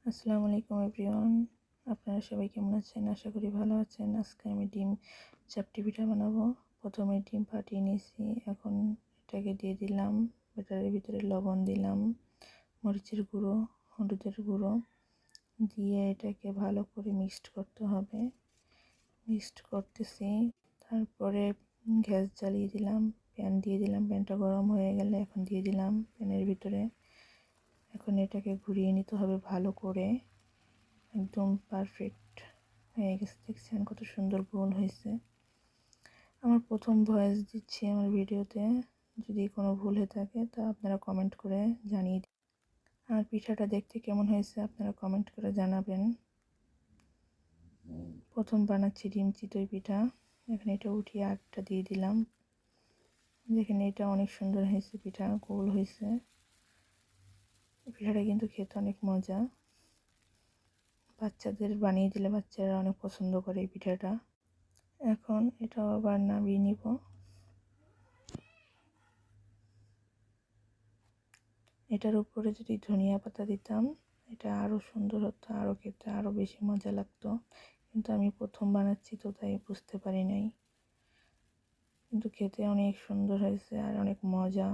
আসসালামু আলাইকুম এভরিওয়ান, আপনারা সবাই কেমন আছেন? আশা করি ভালো আছেন। আজকে আমি ডিম চাপটি পিঠা বানাবো। প্রথমে ডিম ফাটিয়ে নিয়েছি, এখন এটাকে দিয়ে দিলাম। ব্যাটারের ভিতরে লবণ দিলাম, মরিচের গুঁড়ো, হলুদের গুঁড়ো দিয়ে এটাকে ভালো করে মিক্সড করতে হবে। মিক্সড করতেছি, তারপরে গ্যাস জ্বালিয়ে দিলাম, প্যান দিয়ে দিলাম। প্যানটা গরম হয়ে গেলে এখন দিয়ে দিলাম প্যানের ভিতরে। এখন এটাকে ঘুরিয়ে নিতে হবে ভালো করে, একদম পারফেক্ট হয়ে গেছে। দেখছেন কত সুন্দর গোল হয়েছে। আমার প্রথম ভয়েস দিচ্ছি আমার ভিডিওতে, যদি কোনো ভুল হয়ে থাকে তা আপনারা কমেন্ট করে জানিয়ে দিন। আর পিঠাটা দেখতে কেমন হয়েছে আপনারা কমেন্ট করে জানাবেন। প্রথম বানাচ্ছি ডিম চিতই পিঠা। এখানে এটা উঠিয়ে আটটা দিয়ে দিলাম। দেখেন এটা অনেক সুন্দর হয়েছে, পিঠা গোল হয়েছে। পিঠাটা কিন্তু খেতে অনেক মজা, বাচ্চাদের বানিয়ে দিলে বাচ্চারা অনেক পছন্দ করে এই পিঠাটা। এখন এটাও আবার নামিয়ে নিব। এটার উপরে যদি ধনিয়া পাতা দিতাম এটা আরও সুন্দর হতো, আরও খেতে আরও বেশি মজা লাগতো, কিন্তু আমি প্রথম বানাচ্ছি তো তাই বুঝতে পারি নাই। কিন্তু খেতে অনেক সুন্দর হয়েছে আর অনেক মজা।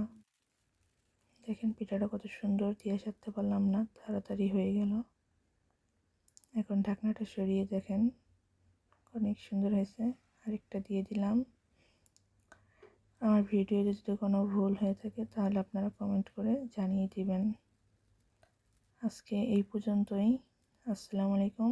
দেখেন পিঠাটা কত সুন্দর, দিয়ে সারতে পারলাম না, তাড়াতাড়ি হয়ে গেল। এখন ঢাকনাটা সরিয়ে দেখেন অনেক সুন্দর হয়েছে। আরেকটা দিয়ে দিলাম। আমার ভিডিওতে যদি কোনো ভুল হয়ে থাকে তাহলে আপনারা কমেন্ট করে জানিয়ে দিবেন। আজকে এই পর্যন্তই। আসসালামু আলাইকুম।